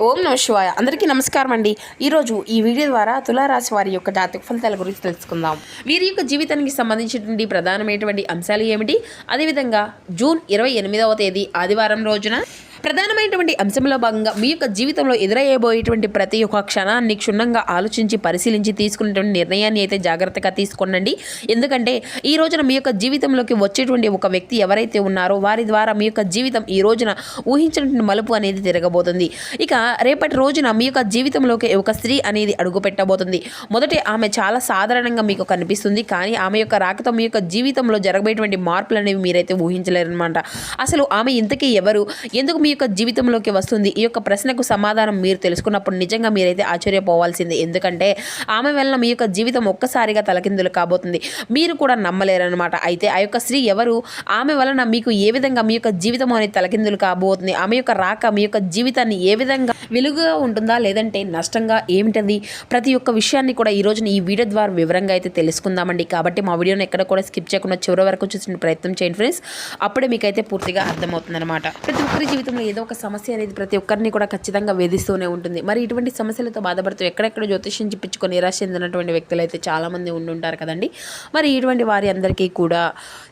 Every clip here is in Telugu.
ఓం నమ శివాయ. అందరికీ నమస్కారం అండి. ఈరోజు ఈ వీడియో ద్వారా తులారాశి వారి యొక్క జాతక ఫలితాల గురించి తెలుసుకుందాం. వీరి యొక్క జీవితానికి సంబంధించినటువంటి ప్రధానమైనటువంటి అంశాలు ఏమిటి, అదేవిధంగా జూన్ 28వ తేదీ ఆదివారం రోజున ప్రధానమైనటువంటి అంశంలో భాగంగా మీ యొక్క జీవితంలో ఎదురయ్యబోయేటువంటి ప్రతి ఒక్క క్షణాన్ని క్షుణ్ణంగా ఆలోచించి పరిశీలించి తీసుకునేటువంటి నిర్ణయాన్ని అయితే జాగ్రత్తగా తీసుకోండి. ఎందుకంటే ఈ రోజున మీ యొక్క జీవితంలోకి వచ్చేటువంటి ఒక వ్యక్తి ఎవరైతే ఉన్నారో వారి ద్వారా మీ యొక్క జీవితం ఈ రోజున ఊహించినటువంటి మలుపు అనేది తిరగబోతుంది. ఇక రేపటి రోజున మీ యొక్క జీవితంలోకి ఒక స్త్రీ అనేది అడుగు పెట్టబోతుంది. మొదటి ఆమె చాలా సాధారణంగా మీకు కనిపిస్తుంది, కానీ ఆమె యొక్క రాకతో మీ యొక్క జీవితంలో జరగబోయేటువంటి మార్పులు అనేవి మీరైతే ఊహించలేరన్నమాట. అసలు ఆమె ఇంతకీ ఎవరు, ఎందుకు మీ యొక్క జీవితంలోకి వస్తుంది, ఈ యొక్క ప్రశ్నకు సమాధానం మీరు తెలుసుకున్నప్పుడు నిజంగా మీరైతే ఆశ్చర్యపోవాల్సిందే. ఎందుకంటే ఆమె వలన మీ యొక్క జీవితం ఒక్కసారిగా తలకిందులు కాబోతుంది. మీరు కూడా నమ్మలేరనమాట. అయితే ఆ యొక్క స్త్రీ ఎవరు, ఆమె వలన మీకు ఏ విధంగా మీ యొక్క జీవితం అనేది తలకిందులు కాబోతుంది, ఆమె యొక్క రాక మీ యొక్క జీవితాన్ని ఏ విధంగా వెలుగుగా ఉంటుందా లేదంటే నష్టంగా ఏమిటది, ప్రతి ఒక్క విషయాన్ని కూడా ఈ రోజున ఈ వీడియో ద్వారా వివరంగా అయితే తెలుసుకుందామండి. కాబట్టి మా వీడియోని ఎక్కడ కూడా స్కిప్ చేయకుండా చివరి వరకు చూసిన ప్రయత్నం చేయండి ఫ్రెండ్స్. అప్పుడే మీకైతే పూర్తిగా అర్థమవుతుంది అనమాట. ప్రతి ఒక్కరి జీవితంలో ఏదో ఒక సమస్య అనేది ప్రతి ఒక్కరిని కూడా ఖచ్చితంగా వేధిస్తూనే ఉంటుంది. మరి ఇటువంటి సమస్యలతో బాధపడుతూ ఎక్కడెక్కడ జ్యోతిష్యం చెప్పించుకొని నిరాశ చెందినటువంటి వ్యక్తులు అయితే చాలామంది ఉండుంటారు కదండి. మరి ఇటువంటి వారి అందరికీ కూడా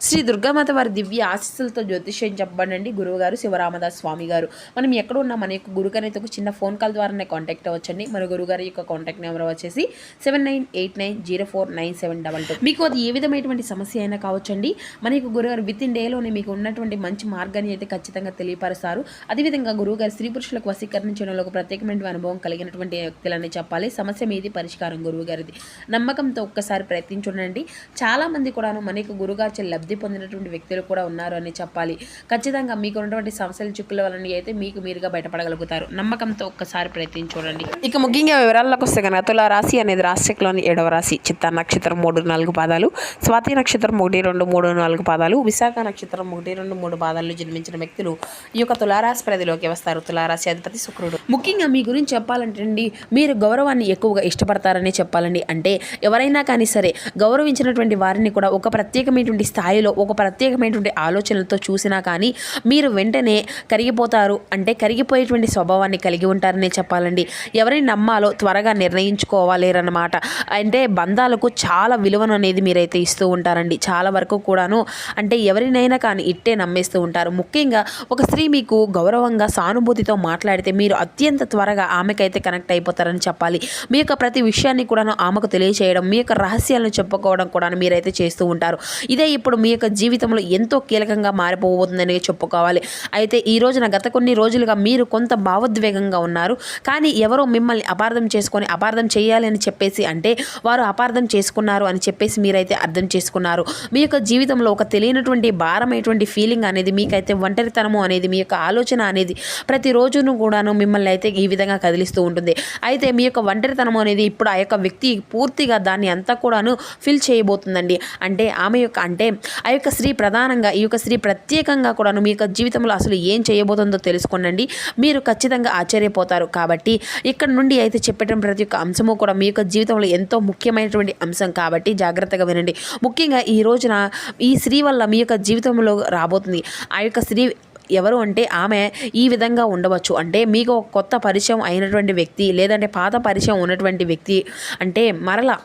శ్రీ దుర్గామాత వారి దివ్య ఆశీస్సులతో జ్యోతిష్యం చెప్పబడండి గురువుగారు శివరామదాస్ స్వామి గారు. మనం ఎక్కడ ఉన్నా మన యొక్క గురుగారు అయితే ఒక చిన్న ఫోన్ కాల్ ద్వారానే కాంటాక్ట్ అవ్వచ్చండి. మన గురుగారి యొక్క కాంటాక్ట్ నెంబర్ వచ్చేసి 7989049722. మీకు అది ఏ విధమైనటువంటి సమస్య అయినా కావచ్చండి. మన యొక్క గురుగారు విత్ ఇన్ డేలోనే మీకు ఉన్నటువంటి మంచి మార్గాన్ని అయితే ఖచ్చితంగా తెలియపరుస్తారు. అదేవిధంగా గురువుగారు స్త్రీ పురుషులకు వశీకరించడంలో ఒక ప్రత్యేకమైన అనుభవం కలిగినటువంటి వ్యక్తులని చెప్పాలి. సమస్య మీది, పరిష్కారం గురువు గారిది. నమ్మకంతో ఒక్కసారి ప్రయత్నించుండండి. చాలామంది కూడాను మనకు గురుగారు లబ్ధి పొందినటువంటి వ్యక్తులు కూడా ఉన్నారు అని చెప్పాలి. ఖచ్చితంగా మీకు ఉన్నటువంటి సమస్యల చిక్కుల వలన అయితే మీకు మీరుగా బయటపడగలుగుతారు. నమ్మకంతో ఒక్కసారి ప్రయత్నించుకోండి. ఇక ముఖ్యంగా వివరాల్లోకి వస్తే కనుక తులా రాశి అనేది రాశిలోని 7వ రాశి. చిత్తా నక్షత్రం 3-4 పాదాలు, స్వాతి నక్షత్రం 1-2-3-4 పాదాలు, విశాఖ నక్షత్రం 1-2-3 పాదాలు జన్మించిన వ్యక్తులు ఈ యొక్క తులారాశి పరిధిలోకి వస్తారు. తులారాశి అధిపతి శుక్రుడు. ముఖ్యంగా మీ గురించి చెప్పాలంటే అండి, మీరు గౌరవాన్ని ఎక్కువగా ఇష్టపడతారని చెప్పాలండి. అంటే ఎవరైనా కానీ సరే గౌరవించినటువంటి వారిని కూడా ఒక ప్రత్యేకమైనటువంటి స్థాయిలో ఒక ప్రత్యేకమైనటువంటి ఆలోచనలతో చూసినా కానీ మీరు వెంటనే కరిగిపోతారు. అంటే కరిగిపోయేటువంటి స్వభావాన్ని కలిగి ఉంటారని చెప్పాలండి. ఎవరిని నమ్మాలో త్వరగా నిర్ణయించుకోవాలేరన్నమాట. అంటే బంధాలకు చాలా విలువను అనేది మీరైతే ఇస్తూ ఉంటారండి. చాలా వరకు కూడాను అంటే ఎవరినైనా కానీ ఇట్టే నమ్మేస్తూ ఉంటారు. ముఖ్యంగా ఒక స్త్రీ మీకు గౌరవంగా సానుభూతితో మాట్లాడితే మీరు అత్యంత త్వరగా ఆమెకైతే కనెక్ట్ అయిపోతారని చెప్పాలి. మీ యొక్క ప్రతి విషయాన్ని కూడా ఆమెకు తెలియచేయడం, మీ యొక్క రహస్యాలను చెప్పుకోవడం కూడా మీరైతే చేస్తూ ఉంటారు. ఇదే ఇప్పుడు మీ యొక్క జీవితంలో ఎంతో కీలకంగా మారిపోతుందని చెప్పుకోవాలి. అయితే ఈ రోజున గత కొన్ని రోజులుగా మీరు కొంత భావోద్వేగంగా ఉన్నారు. కానీ ఎవరో మిమ్మల్ని అపార్థం చేసుకొని అపార్థం చేయాలి అని చెప్పేసి, అంటే వారు అపార్థం చేసుకున్నారు అని చెప్పేసి మీరైతే అర్థం చేసుకున్నారు. మీ యొక్క జీవితంలో ఒక తెలియనటువంటి భారమైనటువంటి ఫీలింగ్ అనేది మీకైతే ఒంటరితనము అనేది మీ యొక్క ఆలోచన అనేది ప్రతిరోజును కూడాను మిమ్మల్ని అయితే ఈ విధంగా కదిలిస్తూ ఉంటుంది. అయితే మీ యొక్క ఒంటరితనం అనేది ఇప్పుడు ఆ యొక్క వ్యక్తి పూర్తిగా దాన్ని అంతా కూడాను ఫిల్ చేయబోతుందండి. అంటే ఆమె యొక్క అంటే ఆ యొక్క స్త్రీ ప్రధానంగా ఈ యొక్క స్త్రీ ప్రత్యేకంగా కూడాను మీ యొక్క జీవితంలో అసలు ఏం చేయబోతుందో తెలుసుకోండి. మీరు ఖచ్చితంగా ఆశ్చర్యపోతారు. కాబట్టి ఇక్కడ నుండి అయితే చెప్పడం ప్రతి ఒక్క అంశము కూడా మీ యొక్క జీవితంలో ఎంతో ముఖ్యమైనటువంటి అంశం. కాబట్టి జాగ్రత్తగా వినండి. ముఖ్యంగా ఈ రోజున ఈ స్త్రీ వల్ల మీ యొక్క జీవితంలో రాబోతుంది. ఆ యొక్క స్త్రీ ఎవరు అంటే ఆమె ఈ విధంగా ఉండవచ్చు. అంటే మీకు కొత్త పరిచయం అయినటువంటి వ్యక్తి లేదంటే పాత పరిచయం ఉన్నటువంటి వ్యక్తి అంటే మరలా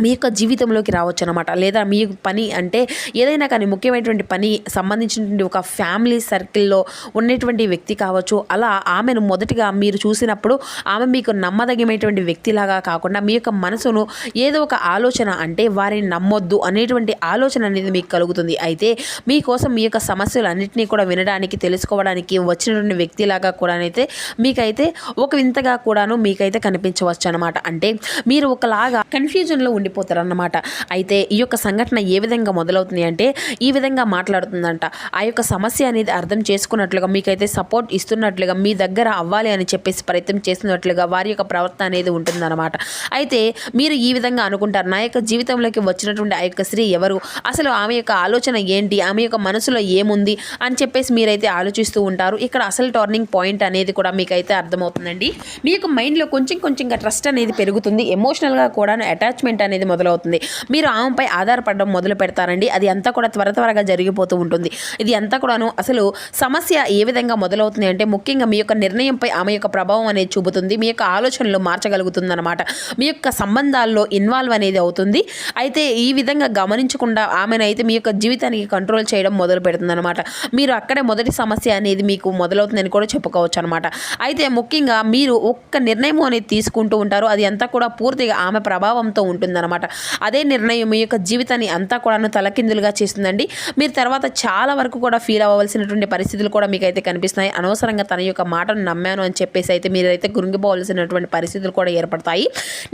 మీ యొక్క జీవితంలోకి రావచ్చు అనమాట. లేదా మీ పని అంటే ఏదైనా కానీ ముఖ్యమైనటువంటి పని సంబంధించినటువంటి ఒక ఫ్యామిలీ సర్కిల్లో ఉన్నటువంటి వ్యక్తి కావచ్చు. అలా ఆమెను మొదటిగా మీరు చూసినప్పుడు ఆమె మీకు నమ్మదగినటువంటి వ్యక్తిలాగా కాకుండా మీ యొక్క మనసును ఏదో ఒక ఆలోచన అంటే వారిని నమ్మొద్దు అనేటువంటి ఆలోచన అనేది మీకు కలుగుతుంది. అయితే మీకోసం మీ యొక్క సమస్యలు అన్నింటినీ కూడా వినడానికి తెలుసుకోవడానికి వచ్చినటువంటి వ్యక్తిలాగా కూడానైతే మీకైతే ఒక వింతగా కూడాను మీకైతే కనిపించవచ్చు అనమాట. అంటే మీరు ఒకలాగా కన్ఫ్యూజన్లో ఉండిపోతారన్నమాట. అయితే ఈ యొక్క సంఘటన ఏ విధంగా మొదలవుతుంది అంటే ఈ విధంగా మాట్లాడుతుందంట. ఆ యొక్క సమస్య అనేది అర్థం చేసుకున్నట్లుగా మీకైతే సపోర్ట్ ఇస్తున్నట్లుగా మీ దగ్గర అవ్వాలి అని చెప్పేసి ప్రయత్నం చేస్తున్నట్లుగా వారి యొక్క ప్రవర్తన అనేది ఉంటుందన్నమాట. అయితే మీరు ఈ విధంగా అనుకుంటారు, నా యొక్క జీవితంలోకి వచ్చినటువంటి ఆ యొక్క స్త్రీ ఎవరు, అసలు ఆమె యొక్క ఆలోచన ఏంటి, ఆమె యొక్క మనసులో ఏముంది అని చెప్పేసి మీరైతే ఆలోచిస్తూ ఉంటారు. ఇక్కడ అసలు టర్నింగ్ పాయింట్ అనేది కూడా మీకైతే అర్థమవుతుందండి. మీ యొక్క మైండ్లో కొంచెంగా ట్రస్ట్ అనేది పెరుగుతుంది. ఎమోషనల్గా కూడా అటాచ్మెంట్ అనేది అనేది మొదలవుతుంది. మీరు ఆమెపై ఆధారపడడం మొదలు పెడతారండి. అది అంతా కూడా త్వరగా జరిగిపోతూ ఉంటుంది. ఇది అంతా కూడాను అసలు సమస్య ఏ విధంగా మొదలవుతుంది అంటే ముఖ్యంగా మీ యొక్క నిర్ణయంపై ఆమె యొక్క ప్రభావం అనేది చూపుతుంది. మీ యొక్క ఆలోచనలు మార్చగలుగుతుంది అనమాట. మీ యొక్క సంబంధాల్లో ఇన్వాల్వ్ అనేది అవుతుంది. అయితే ఈ విధంగా గమనించకుండా ఆమెనైతే మీ యొక్క జీవితానికి కంట్రోల్ చేయడం మొదలు పెడుతుంది అనమాట. మీరు అక్కడే మొదటి సమస్య అనేది మీకు మొదలవుతుందని కూడా చెప్పుకోవచ్చు అనమాట. అయితే ముఖ్యంగా మీరు ఒక్క నిర్ణయం అనేది తీసుకుంటూ ఉంటారు. అది అంతా కూడా పూర్తిగా ఆమె ప్రభావంతో ఉంటుందన్నమాట. అదే నిర్ణయం మీ యొక్క జీవితాన్ని అంతా కూడా తలకిందులుగా చేస్తుందండి. మీరు తర్వాత చాలా వరకు కూడా ఫీల్ అవ్వవలసినటువంటి పరిస్థితులు కూడా మీకైతే కనిపిస్తున్నాయి. అనవసరంగా తన యొక్క మాటను నమ్మాను అని చెప్పేసి అయితే మీరైతే కృంగిపోవలసినటువంటి పరిస్థితులు కూడా ఏర్పడతాయి.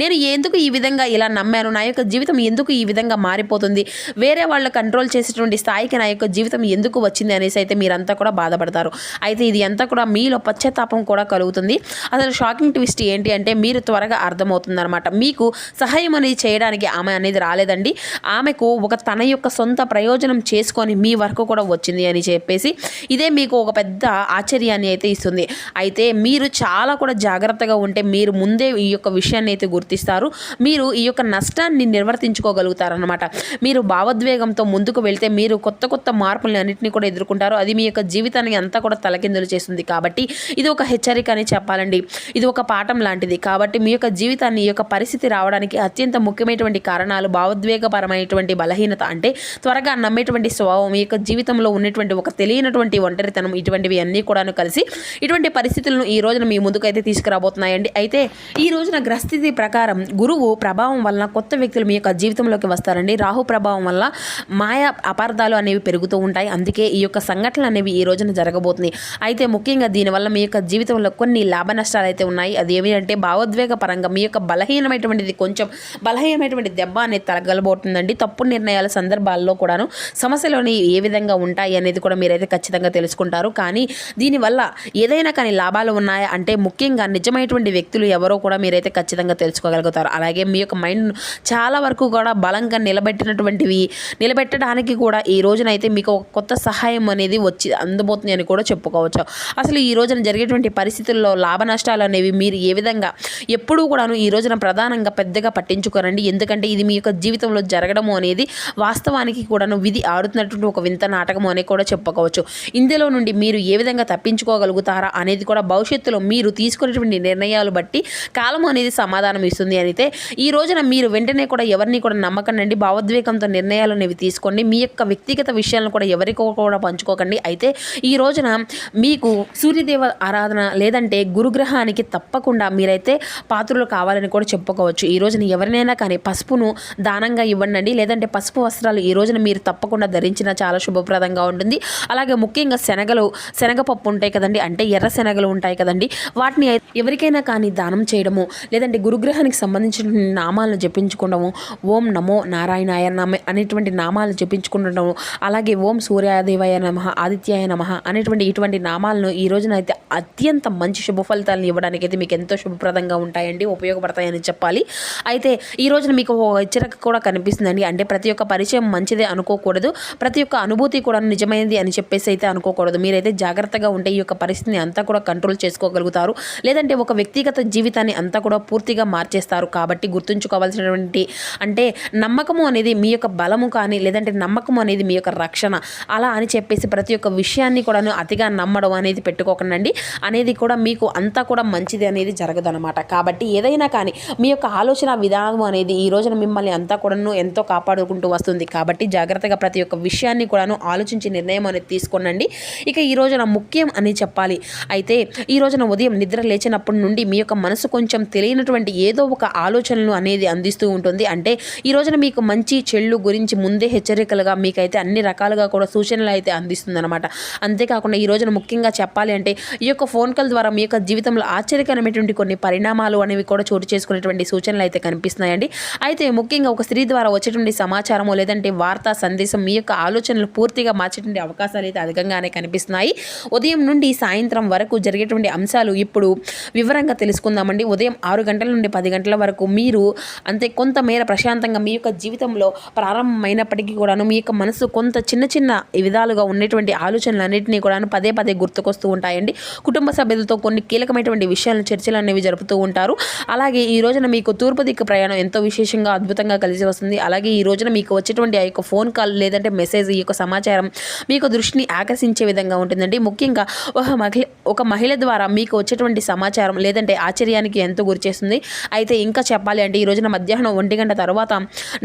నేను ఎందుకు ఈ విధంగా ఇలా నమ్మాను, నా యొక్క జీవితం ఎందుకు ఈ విధంగా మారిపోతుంది, వేరే వాళ్ళు కంట్రోల్ చేసేటువంటి స్థాయికి నా యొక్క జీవితం ఎందుకు వచ్చింది అనేసి అయితే మీరంతా కూడా బాధపడతారు. అయితే ఇది అంతా కూడా మీలో పశ్చాత్తాపం కూడా కలుగుతుంది. అసలు షాకింగ్ ట్విస్ట్ ఏంటి అంటే మీరు త్వరగా అర్థమవుతుందన్నమాట. మీకు సహాయం అనేది చేయడానికి ఆమె అనేది రాలేదండి. ఆమెకు తన యొక్క సొంత ప్రయోజనం చేసుకొని మీ వరకు కూడా వచ్చింది అని చెప్పేసి ఇదే మీకు ఒక పెద్ద ఆశ్చర్యాన్ని అయితే ఇస్తుంది. అయితే మీరు చాలా కూడా జాగ్రత్తగా ఉంటే మీరు ముందే ఈ యొక్క విషయాన్ని అయితే గుర్తిస్తారు. మీరు ఈ యొక్క నష్టాన్ని నిర్వర్తించుకోగలుగుతారనమాట. మీరు భావోద్వేగంతో ముందుకు వెళ్తే మీరు కొత్త మార్పులను అన్నింటినీ కూడా ఎదుర్కొంటారు. అది మీ యొక్క జీవితాన్ని అంతా కూడా తలకిందులు చేస్తుంది. కాబట్టి ఇది ఒక హెచ్చరిక అని చెప్పాలండి. ఇది ఒక పాఠం లాంటిది. కాబట్టి మీ యొక్క జీవితాన్ని ఈ యొక్క పరిస్థితి రావడానికి అత్యంత ముఖ్యమైనటువంటి కారణాలు భావోద్వేగపరమైనటువంటి బలహీనత, అంటే త్వరగా నమ్మేటువంటి స్వభావం, మీ యొక్క జీవితంలో ఉన్నటువంటి ఒక తెలియనటువంటి ఒంటరితనం, ఇటువంటివి అన్నీ కూడాను కలిసి ఇటువంటి పరిస్థితులను ఈ రోజున మీ ముందుకైతే తీసుకురాబోతున్నాయండి. అయితే ఈ రోజున గ్రహస్థితి ప్రకారం గురువు ప్రభావం వల్ల కొత్త వ్యక్తులు మీ యొక్క జీవితంలోకి వస్తారండి. రాహు ప్రభావం వల్ల మాయా అపార్థాలు అనేవి పెరుగుతూ ఉంటాయి. అందుకే ఈ యొక్క సంఘటనలు అనేవి ఈ రోజున జరగబోతుంది. అయితే ముఖ్యంగా దీనివల్ల మీ యొక్క జీవితంలో కొన్ని లాభ నష్టాలు అయితే ఉన్నాయి. అది ఏమి అంటే భావోద్వేగ పరంగా మీ యొక్క బలహీనమైనటువంటి దెబ్బ అనేది తగలబోతుందండి. తప్పుడు నిర్ణయాల సందర్భాల్లో కూడాను సమస్యలోని ఏ విధంగా ఉంటాయి అనేది కూడా మీరైతే ఖచ్చితంగా తెలుసుకుంటారు. కానీ దీనివల్ల ఏదైనా కానీ లాభాలు ఉన్నాయా అంటే ముఖ్యంగా నిజమైనటువంటి వ్యక్తులు ఎవరో కూడా మీరైతే ఖచ్చితంగా తెలుసుకోగలుగుతారు. అలాగే మీ యొక్క మైండ్ చాలా వరకు కూడా బలంగా నిలబెట్టడానికి కూడా ఈ రోజునైతే మీకు ఒక కొత్త సహాయం అనేది వచ్చి అందబోతుంది అని కూడా చెప్పుకోవచ్చు. అసలు ఈ రోజున జరిగేటువంటి పరిస్థితుల్లో లాభ నష్టాలు అనేవి మీరు ఏ విధంగా ఎప్పుడూ కూడాను ఈ రోజున ప్రధానంగా పెద్దగా పట్టించుకోరండి. ఎందుకంటే ఇది మీ యొక్క జీవితంలో జరగడము అనేది వాస్తవానికి కూడాను విధి ఆడుతున్నటువంటి ఒక వింత నాటకం అని కూడా చెప్పుకోవచ్చు. ఇందులో నుండి మీరు ఏ విధంగా తప్పించుకోగలుగుతారా అనేది కూడా భవిష్యత్తులో మీరు తీసుకునేటువంటి నిర్ణయాలు బట్టి కాలం అనేది సమాధానం ఇస్తుంది. అయితే ఈ రోజున మీరు వెంటనే కూడా ఎవరిని కూడా నమ్మకండి. భావోద్వేగంతో నిర్ణయాలు అనేవి తీసుకోండి. మీ యొక్క వ్యక్తిగత విషయాలను కూడా ఎవరికో కూడా పంచుకోకండి. అయితే ఈ రోజున మీకు సూర్యదేవ ఆరాధన లేదంటే గురుగ్రహానికి తప్పకుండా మీరైతే పాత్రలు కావాలని కూడా చెప్పుకోవచ్చు. ఈ రోజున ఎవరినైనా కానీ పసుపును దానంగా ఇవ్వండి. లేదంటే పసుపు వస్త్రాలు ఈ రోజున మీరు తప్పకుండా ధరించిన చాలా శుభప్రదంగా ఉంటుంది. అలాగే ముఖ్యంగా శనగపప్పు ఉంటాయి కదండి, అంటే ఎర్ర శనగలు ఉంటాయి కదండి, వాటిని ఎవరికైనా కానీ దానం చేయడము, లేదంటే గురుగ్రహానికి సంబంధించిన నామాలను జపించుకోవడము, ఓం నమో నారాయణాయ అనేటువంటి నామాలను జపించుకుండటము, అలాగే ఓం సూర్యదేవాయ నమః, ఆదిత్యాయ నమః అనేటువంటి ఇటువంటి నామాలను ఈ రోజున అయితే అత్యంత మంచి శుభ ఫలితాలను ఇవ్వడానికి అయితే మీకు ఎంతో శుభప్రదంగా ఉంటాయండి, ఉపయోగపడతాయని చెప్పాలి. అయితే ఈ రోజున మీకు హెచ్చరిక కూడా కనిపిస్తుందండి. అంటే ప్రతి ఒక్క పరిచయం మంచిదే అనుకోకూడదు, ప్రతి ఒక్క అనుభూతి కూడా నిజమైనది అని చెప్పేసి అయితే అనుకోకూడదు. మీరైతే జాగ్రత్తగా ఉంటే ఈ యొక్క పరిస్థితిని అంతా కూడా కంట్రోల్ చేసుకోగలుగుతారు. లేదంటే ఒక వ్యక్తిగత జీవితాన్ని అంతా కూడా పూర్తిగా మార్చేస్తారు. కాబట్టి గుర్తుంచుకోవాల్సినటువంటి అంటే నమ్మకము అనేది మీ యొక్క బలము కానీ, లేదంటే నమ్మకం అనేది మీ యొక్క రక్షణ, అలా అని చెప్పేసి ప్రతి ఒక్క విషయాన్ని కూడా అతిగా నమ్మడం అనేది పెట్టుకోకండి. అనేది కూడా మీకు అంతా కూడా మంచిది అనేది జరగదనమాట. కాబట్టి ఏదైనా కానీ మీ యొక్క ఆలోచన విధానం అనేది ఈ రోజున మిమ్మల్ని అంతా కూడాను ఎంతో కాపాడుకుంటూ వస్తుంది. కాబట్టి జాగ్రత్తగా ప్రతి ఒక్క విషయాన్ని కూడాను ఆలోచించి నిర్ణయం అనేది తీసుకోనండి. ఇక ఈ రోజున ముఖ్యం అని చెప్పాలి. అయితే ఈ రోజున ఉదయం నిద్ర లేచినప్పటి నుండి మీ యొక్క మనసు కొంచెం తెలియనటువంటి ఏదో ఒక ఆలోచనలు అనేది అందిస్తూ ఉంటుంది. అంటే ఈ రోజున మీకు మంచి చెళ్ళు గురించి ముందే హెచ్చరికలుగా మీకైతే అన్ని రకాలుగా కూడా సూచనలు అయితే అందిస్తుంది అనమాట. అంతేకాకుండా ఈ రోజున ముఖ్యంగా చెప్పాలి అంటే ఈ యొక్క ఫోన్ కాల్ ద్వారా మీ యొక్క జీవితంలో ఆశ్చర్యకరమైనటువంటి కొన్ని పరిణామాలు అనేవి కూడా చోటు చేసుకునేటువంటి సూచనలు అయితే కనిపిస్తున్నాయండి. అయితే ముఖ్యంగా ఒక స్త్రీ ద్వారా వచ్చేటువంటి సమాచారము లేదంటే వార్తా సందేశం మీ యొక్క ఆలోచనలు పూర్తిగా మార్చేటువంటి అవకాశాలు అయితే అధికంగానే కనిపిస్తున్నాయి. ఉదయం నుండి సాయంత్రం వరకు జరిగేటువంటి అంశాలు ఇప్పుడు వివరంగా తెలుసుకుందామండి. ఉదయం 6 గంటల నుండి 10 గంటల వరకు మీరు అంతే కొంతమేర ప్రశాంతంగా మీ యొక్క జీవితంలో ప్రారంభమైనప్పటికీ కూడాను మీ యొక్క మనసు కొంత చిన్న విధాలుగా ఉన్నటువంటి ఆలోచనలన్నింటినీ కూడాను పదే గుర్తుకొస్తూ ఉంటాయండి. కుటుంబ సభ్యులతో కొన్ని కీలకమైనటువంటి విషయాలను చర్చలు అనేవి జరుపుతూ ఉంటారు. అలాగే ఈ రోజున మీకు తూర్పు దిక్కు ప్రయాణం ఎంతో విశేషంగా అద్భుతంగా కలిసి వస్తుంది. అలాగే ఈ రోజున మీకు వచ్చేటువంటి ఆ యొక్క ఫోన్ కాల్ లేదంటే మెసేజ్, ఈ యొక్క సమాచారం మీకు దృష్టిని ఆకర్షించే విధంగా ఉంటుందండి. ముఖ్యంగా ఒక మహిళ ద్వారా మీకు వచ్చేటువంటి సమాచారం లేదంటే ఆశ్చర్యానికి ఎంతో గురిచేస్తుంది. అయితే ఇంకా చెప్పాలి అంటే ఈ రోజున మధ్యాహ్నం 1 గంట తర్వాత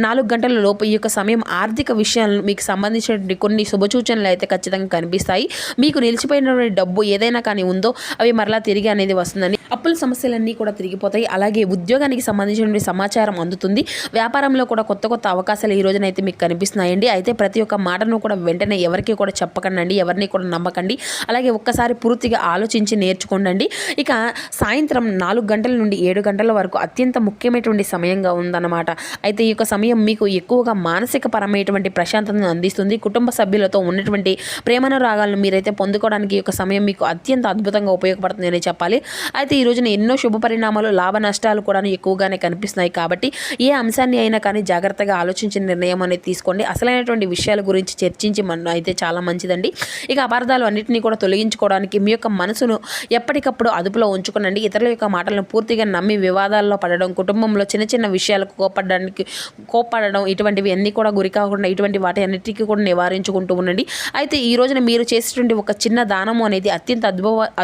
4 గంటల లోపు ఈ యొక్క సమయం ఆర్థిక విషయాలను మీకు సంబంధించినటువంటి కొన్ని శుభసూచనలు అయితే ఖచ్చితంగా కనిపిస్తాయి. మీకు నిలిచిపోయినటువంటి డబ్బు ఏదైనా కానీ ఉందో అవి మరలా తిరిగి అనేది వస్తుందని, అప్పుల సమస్యలన్నీ కూడా తిరిగిపోతాయి. అలాగే ఉద్యోగానికి సంబంధించినటువంటి సమాచారం అందుతుంది. వ్యాపారంలో కూడా కొత్త కొత్త అవకాశాలు ఈ రోజునైతే మీకు కనిపిస్తున్నాయండి. అయితే ప్రతి ఒక్క మాటను కూడా వెంటనే ఎవరికి కూడా చెప్పకండి, ఎవరిని కూడా నమ్మకండి. అలాగే ఒక్కసారి పూర్తిగా ఆలోచించి నేర్చుకోండి. ఇక సాయంత్రం 4 గంటల నుండి 7 గంటల వరకు అత్యంత ముఖ్యమైనటువంటి సమయంగా ఉందన్నమాట. అయితే ఈ యొక్క సమయం మీకు ఎక్కువగా మానసిక పరమైనటువంటి ప్రశాంతతను అందిస్తుంది. కుటుంబ సభ్యులతో ఉన్నటువంటి ప్రేమానురాగాలను మీరైతే పొందుకోవడానికి ఈ యొక్క సమయం మీకు అత్యంత అద్భుతంగా ఉపయోగపడుతుంది అని చెప్పాలి. అయితే ఈ రోజున ఎన్నో శుభ పరిణామాలు, లాభ నష్టాలు కూడా ఎక్కువగానే కనిపిస్తున్నాయి. కాబట్టి ఏ అంశాన్ని అయినా కానీ జాగ్రత్తగా ఆలోచించిన నిర్ణయం అనేది తీసుకోండి. అసలైనటువంటి విషయాల గురించి చర్చించి అయితే చాలా మంచిదండి. ఇక అపార్థాలు అన్నింటినీ కూడా తొలగించుకోవడానికి మీ యొక్క మనసును ఎప్పటికప్పుడు అదుపులో ఉంచుకోనండి. ఇతరుల యొక్క మాటలను పూర్తిగా నమ్మి వివాదాల్లో పడడం, కుటుంబంలో చిన్న చిన్న విషయాలకు కోప్పడడం ఇటువంటివి అన్నీ కూడా గురి కాకుండా ఇటువంటి వాటి అన్నిటికీ కూడా నివారించుకుంటూ ఉండండి. అయితే ఈ రోజున మీరు చేసేటువంటి ఒక చిన్న దానము అనేది అత్యంత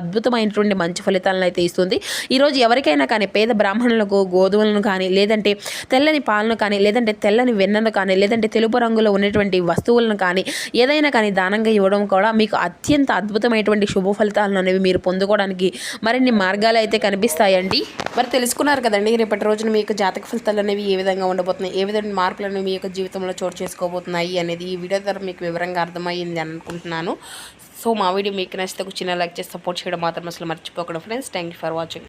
అద్భుతమైనటువంటి మంచి ఫలితాలను అయితే ఇస్తుంది. ఈరోజు ఎవరికైనా కానీ పేద బ్రాహ్మణులకు గోధుమలను కానీ, లేదంటే తెల్లని పాలను కానీ, లేదంటే తెల్లని వెన్నను కానీ, లేదంటే తెలుపు రంగులో ఉన్నటువంటి వస్తువులను కానీ ఏదైనా కానీ దానంగా ఇవ్వడం కూడా మీకు అత్యంత అద్భుతమైనటువంటి శుభ ఫలితాలను అనేవి మీరు పొందుకోవడానికి మరిన్ని మార్గాలు అయితే కనిపిస్తాయండి. మరి తెలుసుకున్నారు కదండి, రేపటి రోజున మీ యొక్క జాతక ఫలితాలు అనేవి ఏ విధంగా ఉండబోతున్నాయి, ఏ విధమైన మార్పులు అనేవి మీ యొక్క జీవితంలో చోటు చేసుకోబోతున్నాయి అనేది ఈ వీడియో ద్వారా మీకు వివరంగా అర్థమయ్యింది అని అనుకుంటున్నాను. సో మా వీడియో మీకు నచ్చితే ఒక చిన్న లైక్ చేసి సపోర్ట్ చేయడం మాత్రం అసలు మర్చిపోకండి friends. Thank you for watching.